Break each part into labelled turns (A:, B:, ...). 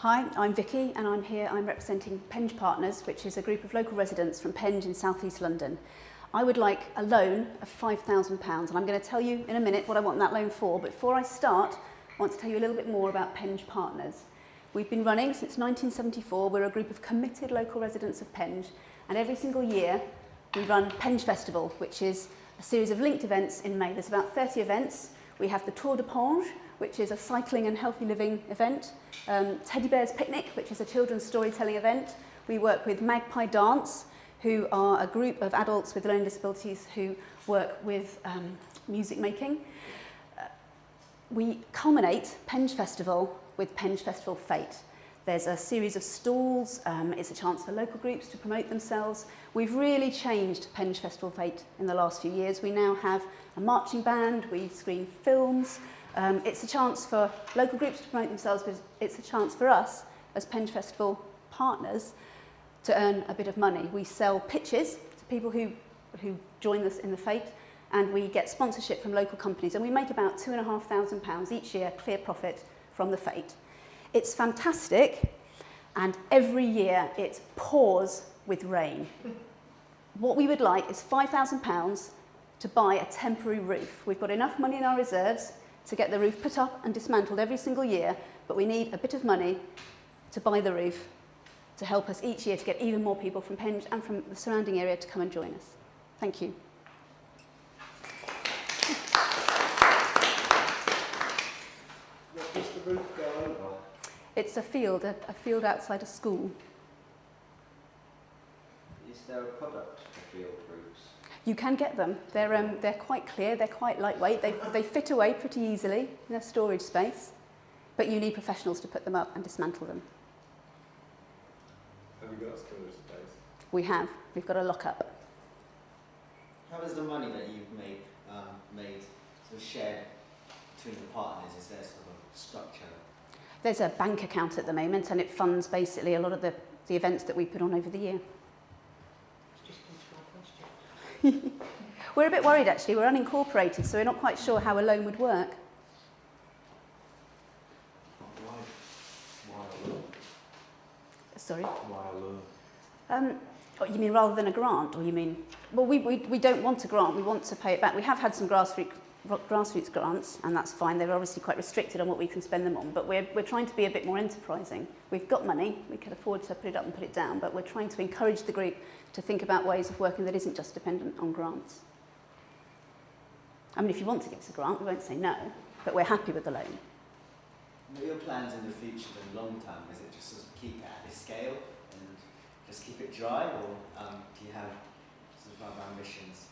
A: Hi, I'm Vicki and I'm representing Penge Partners, which is a group of local residents from Penge in South East London. I would like a loan of £5,000 and I'm going to tell you in a minute what I want that loan for, but before I start I want to tell you a little bit more about Penge Partners. We've been running since 1974, we're a group of committed local residents of Penge, and every single year we run Penge Festival, which is a series of linked events in May. There's about 30 events. We have the Tour de Penge, which is a cycling and healthy living event, Teddy Bear's Picnic, which is a children's storytelling event. We work with Magpie Dance, who are a group of adults with learning disabilities who work with music making. We culminate Penge Festival with Penge Festival Fete. There's a series of stalls, it's a chance for local groups to promote themselves. We've really changed Penge Festival Fete in the last few years. We now have a marching band, we screen films. It's a chance for local groups to promote themselves, but it's a chance for us as Penge Festival partners to earn a bit of money. We sell pitches to people who join us in the fete, and we get sponsorship from local companies, and we make about £2,500 each year clear profit from the fete. It's fantastic, and every year it pours with rain. What we would like is £5,000 to buy a temporary roof. We've got enough money in our reserves to get the roof put up and dismantled every single year, but we need a bit of money to buy the roof to help us each year to get even more people from Penge and from the surrounding area to come and join us. Thank you.
B: What does the roof go over?
A: It's a field outside a school.
B: Is there a product for field roofs?
A: You can get them. They're quite clear, they're quite lightweight, they fit away pretty easily in a storage space, but you need professionals to put them up and dismantle them.
C: Have you got storage space?
A: We have. We've got a lock-up.
B: How is the money that you've made sort of shared between the partners? Is there sort of structure?
A: There's a bank account at the moment, and it funds basically a lot of the events that we put on over the year. We're a bit worried actually, we're unincorporated, so we're not quite sure how a loan would work.
C: Why a loan?
A: Sorry?
C: Why a loan?
A: Oh, you mean rather than a grant, or you mean... Well, we don't want a grant, we want to pay it back. We have had some grassroots grants, and that's fine. They're obviously quite restricted on what we can spend them on, but we're trying to be a bit more enterprising. We've got money, we can afford to put it up and put it down, but we're trying to encourage the group to think about ways of working that isn't just dependent on grants. I mean, if you want to give us a grant, we won't say no, but we're happy with the loan.
B: What are your plans in the future, the long term? Is it just sort of keep it at this scale and just keep it dry, or do you have sort of other ambitions?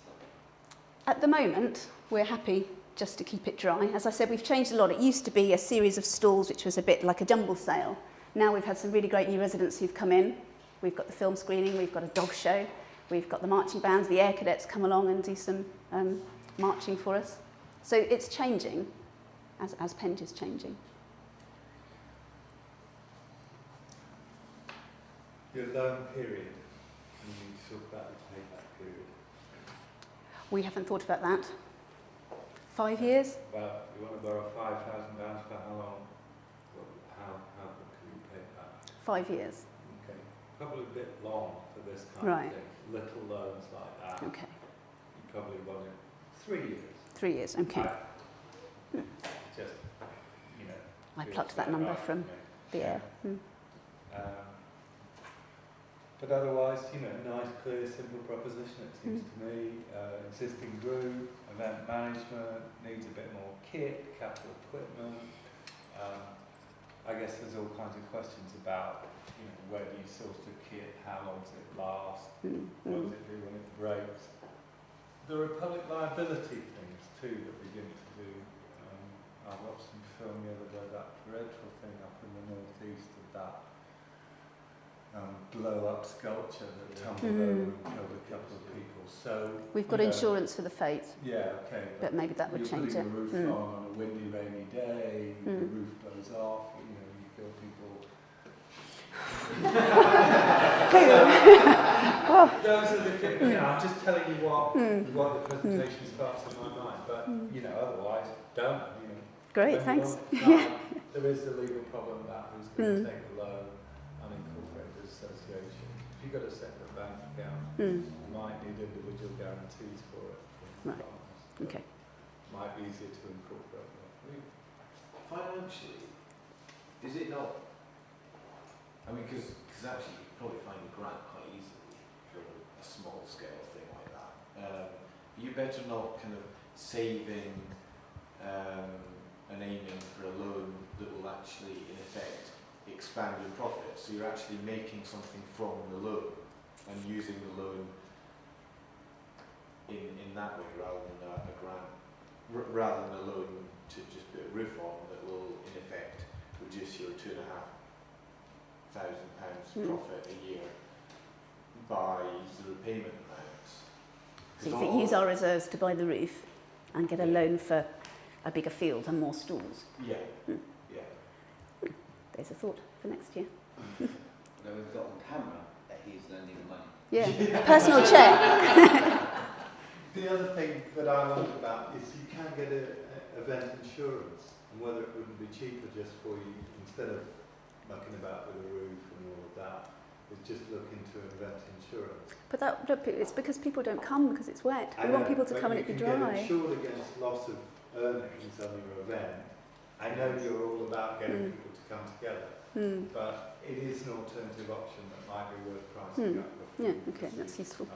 A: At the moment, we're happy just to keep it dry. As I said, we've changed a lot. It used to be a series of stalls, which was a bit like a jumble sale. Now we've had some really great new residents who've come in. We've got the film screening, we've got a dog show, we've got the marching bands, the air cadets come along and do some marching for us. So it's changing, as Penge is changing.
C: Your loan period, and you talk about the payback period.
A: We haven't thought about that. 5 years?
C: Well, you want to borrow £5,000 for how long? How can you pay that?
A: 5 years.
C: Okay, probably a bit long for this kind
A: Right.
C: of thing. Little loans like that.
A: Okay.
C: You probably want it 3 years.
A: 3 years, okay.
C: Just, you know.
A: I
C: feels
A: plucked that
C: about
A: number
C: right
A: from
C: to me.
A: the air.
C: But otherwise, you know, nice, clear, simple proposition, it seems to me. Existing group, event management, needs a bit more kit, capital equipment. I guess there's all kinds of questions about, you know, where do you source the kit, how long does it last, what does it do when it breaks. There are public liability things too that we begin to do. I watched some film the other day, that dreadful thing up in the northeast of that blow-up sculpture that tumbled over and killed a couple of people. So
A: We've got insurance for the fate.
C: Yeah, okay.
A: But maybe that would change it.
C: You're putting the roof on a windy, rainy day, the roof blows off, you know, you kill people. Those are the things, you know, I'm just telling you what the presentation sparks in my mind, but, you know, otherwise, don't, you know.
A: Great, thanks.
C: There is a legal problem about who's going to take the got a separate bank account.
A: Mm.
C: You might need individual guarantees for it. From
A: Right.
C: partners.
A: Okay.
C: Might be easier to incorporate that.
D: Financially, is it not? I mean, because actually you could probably find a grant quite easily for a small scale thing like that. You better not kind of saving and aiming for a loan that will actually, in effect, expand your profit. So you're actually making something from the loan and using the loan in that way rather than a grant, rather than a loan to just put a roof on that will, in effect, reduce your £2,500 profit a year by the repayment amounts.
A: So you think use our reserves to buy the roof and get a loan for a bigger field and more stalls?
D: Yeah,
A: Mm.
D: yeah.
A: There's a thought for next year.
B: Now we've got on camera that he's lending the money.
A: Yeah, personal check.
C: The other thing that I wonder about is you can get a event insurance, and whether it wouldn't be cheaper just for you, instead of mucking about with a roof and all of that, is just look into an event insurance.
A: But that, look, it's because people don't come because it's wet. We want people to come and it be
C: You can
A: dry.
C: get insured against loss of earnings on your event. I know you're all about getting people to come together, but it is an alternative option that might be worth pricing up.
A: Yeah, okay, that's useful.